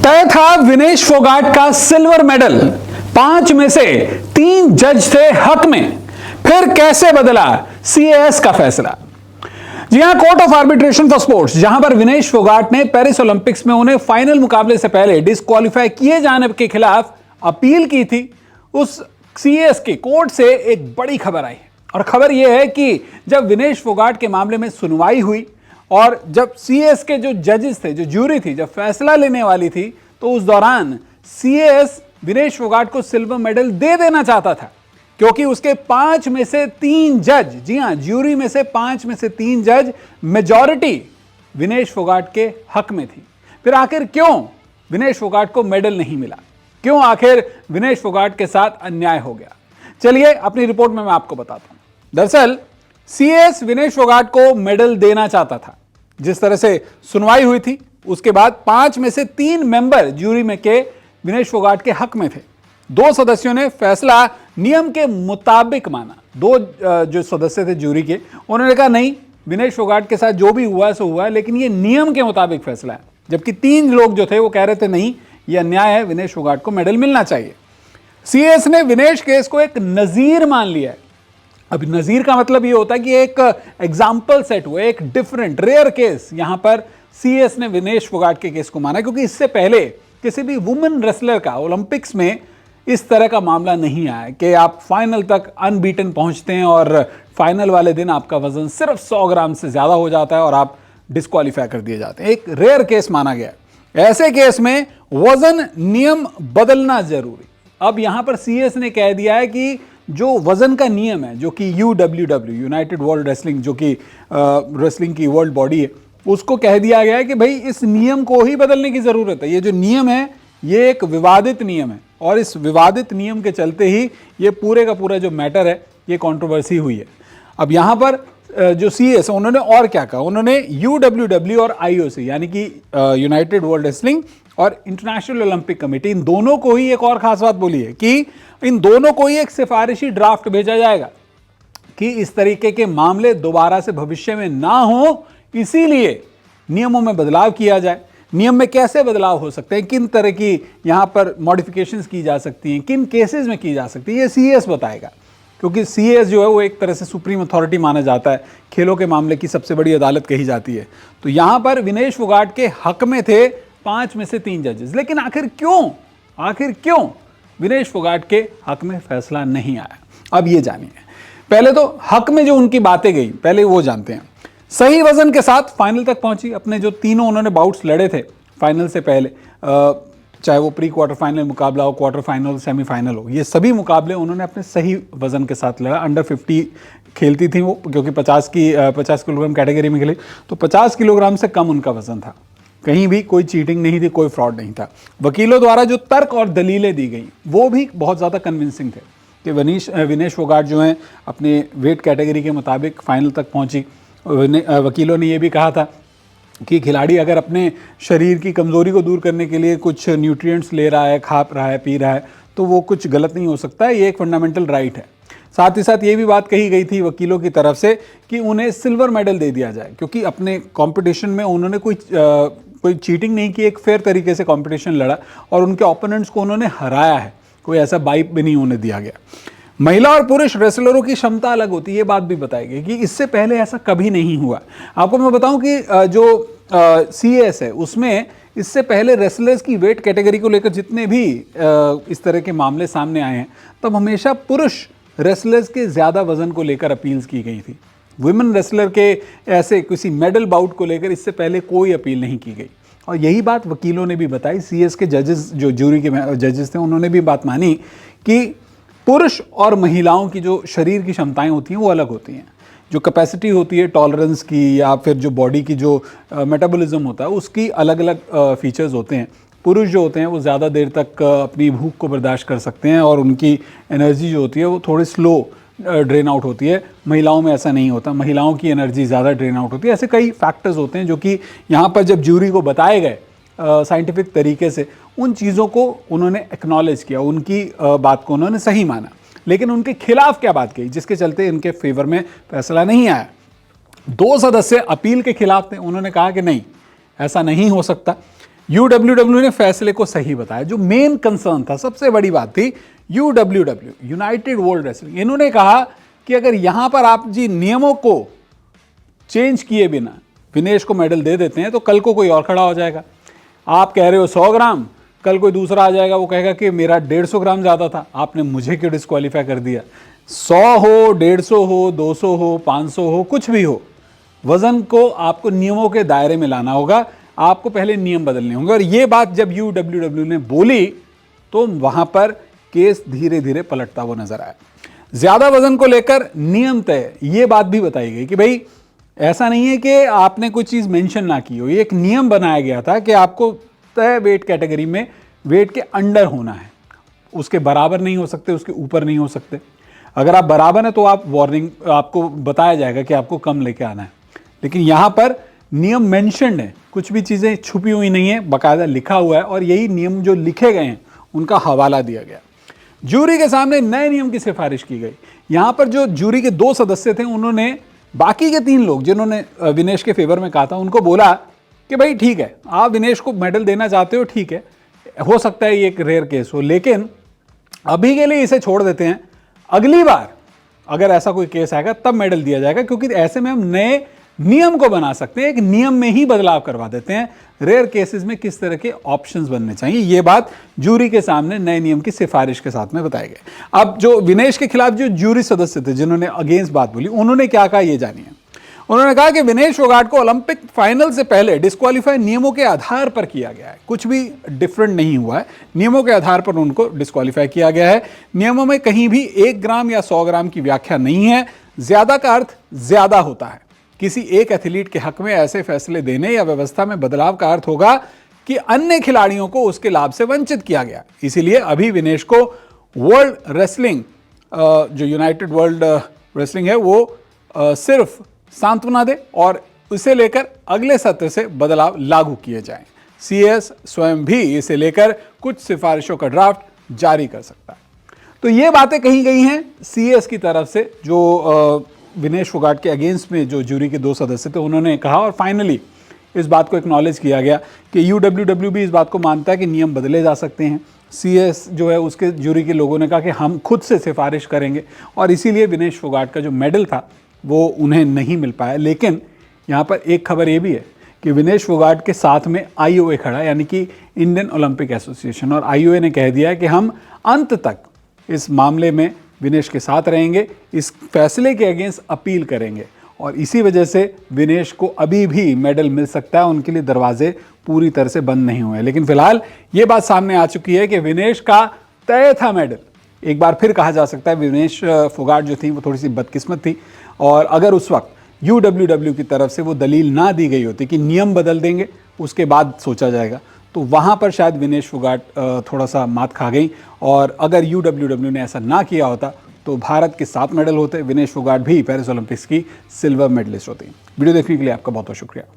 तय था विनेश फोगाट का सिल्वर मेडल। 5 में से 3 जज थे हक में। फिर कैसे बदला सीएएस का फैसला? जी हां, court of arbitration for sports, जहां पर विनेश फोगाट ने पेरिस ओलंपिक्स में उन्हें फाइनल मुकाबले से पहले डिस्क्वालीफाई किए जाने के खिलाफ अपील की थी, उस सीएएस के कोर्ट से एक बड़ी खबर आई। और खबर यह है कि जब विनेश फोगाट के मामले में सुनवाई हुई और जब सीएएस के जो जजेस थे, जो ज्यूरी थी, जब फैसला लेने वाली थी, तो उस दौरान सीएएस विनेश फोगाट को सिल्वर मेडल दे देना चाहता था, क्योंकि उसके 5 में से 3 जज, जी हां, ज्यूरी में से 5 में से 3 जज मेजॉरिटी विनेश फोगाट के हक में थी। फिर आखिर क्यों विनेश फोगाट को मेडल नहीं मिला? क्यों आखिर विनेश फोगाट के साथ अन्याय हो गया? चलिए अपनी रिपोर्ट में मैं आपको बताता हूं। दरअसल सीएएस विनेश फोगाट को मेडल देना चाहता था। जिस तरह से सुनवाई हुई थी, उसके बाद 5 में से 3 मेंबर ज्यूरी में के विनेश फोगाट के हक में थे। 2 सदस्यों ने फैसला नियम के मुताबिक माना। 2 जो सदस्य थे ज्यूरी के, उन्होंने कहा नहीं, विनेश फोगाट के साथ जो भी हुआ सो हुआ है, लेकिन ये नियम के मुताबिक फैसला है। जबकि 3 लोग जो थे वो कह रहे थे नहीं, ये अन्याय है, विनेश फोगाट को मेडल मिलना चाहिए। सीएएस ने विनेश केस को एक नजीर मान लिया है। अब नजीर का मतलब ये होता है कि एक एग्जाम्पल सेट हुआ, एक डिफरेंट रेयर केस। यहां पर सीएएस ने विनेश फोगाट के केस को माना, क्योंकि इससे पहले किसी भी वुमेन रेसलर का ओलंपिक्स में इस तरह का मामला नहीं आया कि आप फाइनल तक अनबीटन पहुंचते हैं और फाइनल वाले दिन आपका वजन सिर्फ 100 ग्राम से ज्यादा हो जाता है और आप डिस्क्वालीफाई कर दिए जाते हैं। एक रेयर केस माना गया। ऐसे केस में वजन नियम बदलना जरूरी। अब यहां पर सीएएस ने कह दिया है कि जो वजन का नियम है, जो कि यूडब्ल्यूडब्ल्यू, यूनाइटेड वर्ल्ड रेसलिंग, जो कि रेसलिंग की वर्ल्ड बॉडी है, उसको कह दिया गया है कि भाई इस नियम को ही बदलने की जरूरत है। ये जो नियम है, ये एक विवादित नियम है और इस विवादित नियम के चलते ही ये पूरे का पूरा जो मैटर है, ये कंट्रोवर्सी हुई है। अब यहाँ पर जो सीएएस, उन्होंने और क्या कहा? उन्होंने यूडब्ल्यूडब्ल्यू और आईओसी, यानी कि यूनाइटेड वर्ल्ड रेसलिंग और इंटरनेशनल ओलंपिक कमेटी, इन दोनों को ही एक और खास बात बोली है कि इन दोनों को ही एक सिफारिशी ड्राफ्ट भेजा जाएगा कि इस तरीके के मामले दोबारा से भविष्य में ना हो, इसीलिए नियमों में बदलाव किया जाए। नियम में कैसे बदलाव हो सकते हैं, किन तरह की यहां पर मॉडिफिकेशंस की जा सकती हैं, किन केसेस में की जा सकती है, ये सीएएस बताएगा। क्योंकि सीएएस जो है वो एक तरह से सुप्रीम अथॉरिटी माना जाता है, खेलों के मामले की सबसे बड़ी अदालत कही जाती है। तो यहां पर विनेश फोगाट के हक में थे 5 में से 3 जजेस। लेकिन आखिर क्यों विनेश फोगाट के हक में फैसला नहीं आया? अब ये जानिए। पहले तो हक में जो उनकी बातें गई, पहले वो जानते हैं। सही वजन के साथ फाइनल तक पहुंची। अपने जो तीनों उन्होंने बाउट्स लड़े थे फाइनल से पहले, चाहे वो प्री क्वार्टर फाइनल मुकाबला हो, क्वार्टर फाइनल हो, सेमीफाइनल हो, ये सभी मुकाबले उन्होंने अपने सही वजन के साथ लड़ा। अंडर 50 खेलती थी वो, क्योंकि 50 किलोग्राम कैटेगरी में खेली, तो 50 किलोग्राम से कम उनका वजन था। कहीं भी कोई चीटिंग नहीं थी, कोई फ्रॉड नहीं था। वकीलों द्वारा जो तर्क और दलीलें दी गई, वो भी बहुत ज़्यादा कन्विंसिंग थे कि विनेश फोगाट जो हैं अपने वेट कैटेगरी के मुताबिक फाइनल तक पहुंची। वकीलों ने ये भी कहा था कि खिलाड़ी अगर अपने शरीर की कमज़ोरी को दूर करने के लिए कुछ न्यूट्रिएंट्स ले रहा है, खा रहा है, पी रहा है, तो वो कुछ गलत नहीं हो सकता है, ये एक फंडामेंटल राइट है। साथ ही साथ ये भी बात कही गई थी वकीलों की तरफ से कि उन्हें सिल्वर मेडल दे दिया जाए, क्योंकि अपने कंपटीशन में उन्होंने कोई चीटिंग नहीं की, एक फेयर तरीके से कंपटीशन लड़ा और उनके ओपोनेंट्स को उन्होंने हराया है। कोई ऐसा बाइप भी नहीं उन्हें दिया गया। महिला और पुरुष रेसलरों की क्षमता अलग होती है, ये बात भी बताई गई कि इससे पहले ऐसा कभी नहीं हुआ। आपको मैं बताऊं कि जो सीएएस है, उसमें इससे पहले रेसलर्स की वेट कैटेगरी को लेकर जितने भी इस तरह के मामले सामने आए हैं, तब हमेशा पुरुष रेसलर्स के ज़्यादा वजन को लेकर अपील्स की गई थी। वुमेन रेसलर के ऐसे किसी मेडल बाउट को लेकर इससे पहले कोई अपील नहीं की गई। और यही बात वकीलों ने भी बताई। सीएएस के जजेस, जो ज्यूरी के जजेस थे, उन्होंने भी बात मानी कि पुरुष और महिलाओं की जो शरीर की क्षमताएं होती हैं वो अलग होती हैं। जो कैपेसिटी होती है टॉलरेंस की, या फिर जो बॉडी की जो मेटाबॉलिज्म होता है, उसकी अलग अलग फीचर्स होते हैं। पुरुष जो होते हैं वो ज़्यादा देर तक अपनी भूख को बर्दाश्त कर सकते हैं और उनकी एनर्जी जो होती है वो थोड़ी स्लो ड्रेन आउट होती है। महिलाओं में ऐसा नहीं होता, महिलाओं की एनर्जी ज़्यादा ड्रेन आउट होती है। ऐसे कई फैक्टर्स होते हैं जो कि यहाँ पर जब ज्यूरी को बताए गए साइंटिफिक तरीके से, उन चीज़ों को उन्होंने एक्नॉलेज किया, उनकी बात को उन्होंने सही माना। लेकिन उनके खिलाफ क्या बात कही जिसके चलते इनके फेवर में फैसला नहीं आया? 2 सदस्य अपील के खिलाफ थे। उन्होंने कहा कि नहीं, ऐसा नहीं हो सकता। यूडब्ल्यूडब्ल्यू ने फैसले को सही बताया। जो मेन कंसर्न था, सबसे बड़ी बात थी, यूडब्ल्यूडब्ल्यू यूनाइटेड वर्ल्ड रेसलिंग, इन्होंने कहा कि अगर यहां पर आप जी नियमों को चेंज किए बिना विनेश को मेडल दे देते हैं तो कल को कोई और खड़ा हो जाएगा। आप कह रहे हो 100 ग्राम, कल कोई दूसरा आ जाएगा, वो कहेगा कि मेरा 150 ग्राम ज़्यादा था, आपने मुझे क्यों डिस्क्वालीफाई कर दिया। 100 हो, 150 हो, 200 हो, 500 हो, कुछ भी हो, वजन को आपको नियमों के दायरे में लाना होगा, आपको पहले नियम बदलने होंगे। और ये बात जब यूडब्ल्यूडब्ल्यू ने बोली तो वहां पर केस धीरे धीरे पलटता हुआ नजर आया। ज्यादा वजन को लेकर नियम तय, ये बात भी बताई गई कि भाई ऐसा नहीं है कि आपने कोई चीज मेंशन ना की हो, ये एक नियम बनाया गया था कि आपको तय वेट कैटेगरी में वेट के अंडर होना है, उसके बराबर नहीं हो सकते, उसके ऊपर नहीं हो सकते। अगर आप बराबर हैं तो आप वार्निंग, आपको बताया जाएगा कि आपको कम लेके आना है। लेकिन यहां पर नियम मेंशन्ड है, कुछ भी चीजें छुपी हुई नहीं है, बाकायदा लिखा हुआ है, और यही नियम जो लिखे गए हैं उनका हवाला दिया गया। जूरी के सामने नए नियम की सिफारिश की गई। यहां पर जो जूरी के 2 सदस्य थे, उन्होंने बाकी के 3 लोग जिन्होंने विनेश के फेवर में कहा था, उनको बोला कि भाई ठीक है, आप विनेश को मेडल देना चाहते हो, ठीक है, हो सकता है ये एक रेयर केस हो, लेकिन अभी के लिए इसे छोड़ देते हैं, अगली बार अगर ऐसा कोई केस आएगा तब मेडल दिया जाएगा, क्योंकि ऐसे में हम नए नियम को बना सकते हैं, एक नियम में ही बदलाव करवा देते हैं, रेयर केसेस में किस तरह के ऑप्शंस बनने चाहिए। ये बात जूरी के सामने नए नियम की सिफारिश के साथ में बताई गई। अब जो विनेश के खिलाफ जो जूरी सदस्य थे जिन्होंने अगेंस्ट बात बोली, उन्होंने क्या कहा ये जानिए। उन्होंने कहा कि विनेश फोगाट को ओलंपिक फाइनल से पहले डिस्क्वालीफाई नियमों के आधार पर किया गया है, कुछ भी डिफरेंट नहीं हुआ है, नियमों के आधार पर उनको डिस्क्वालीफाई किया गया है। नियमों में कहीं भी 1 ग्राम या 100 ग्राम की व्याख्या नहीं है, ज्यादा का अर्थ ज्यादा होता है। किसी एक एथलीट के हक में ऐसे फैसले देने या व्यवस्था में बदलाव का अर्थ होगा कि अन्य खिलाड़ियों को उसके लाभ से वंचित किया गया। इसीलिए अभी विनेश को वर्ल्ड रेसलिंग, जो यूनाइटेड वर्ल्ड रेसलिंग है, वो सिर्फ सांत्वना दे और इसे लेकर अगले सत्र से बदलाव लागू किए जाएं। सीएस स्वयं भी इसे लेकर कुछ सिफारिशों का ड्राफ्ट जारी कर सकता है। तो ये बातें कही गई हैं सीएस की तरफ से, जो विनेश फोगाट के अगेंस्ट में जो जूरी के 2 सदस्य थे उन्होंने कहा, और फाइनली इस बात को एक्नॉलेज किया गया कि यूडब्ल्यूडब्ल्यू भी इस बात को मानता है कि नियम बदले जा सकते हैं। सीएस जो है उसके जूरी के लोगों ने कहा कि हम खुद से सिफारिश करेंगे, और इसीलिए विनेश फोगाट का जो मेडल था वो उन्हें नहीं मिल पाया। लेकिन यहाँ पर एक खबर ये भी है कि विनेश फोगाट के साथ में आईओए खड़ा, यानी कि इंडियन ओलंपिक एसोसिएशन, और आईओए ने कह दिया है कि हम अंत तक इस मामले में विनेश के साथ रहेंगे, इस फैसले के अगेंस्ट अपील करेंगे, और इसी वजह से विनेश को अभी भी मेडल मिल सकता है, उनके लिए दरवाजे पूरी तरह से बंद नहीं हुए। लेकिन फिलहाल ये बात सामने आ चुकी है कि विनेश का तय था मेडल। एक बार फिर कहा जा सकता है विनेश फोगाट जो थी वो थोड़ी सी बदकिस्मत थी, और अगर उस वक्त यूडब्ल्यूडब्ल्यू की तरफ से वो दलील ना दी गई होती कि नियम बदल देंगे उसके बाद सोचा जाएगा, तो वहाँ पर शायद विनेश फोगाट थोड़ा सा मात खा गई। और अगर यूडब्ल्यूडब्ल्यू ने ऐसा ना किया होता तो भारत के 7 मेडल होते, विनेश फोगाट भी पेरिस ओलंपिक्स की सिल्वर मेडलिस्ट होती। वीडियो देखने के लिए आपका बहुत बहुत शुक्रिया।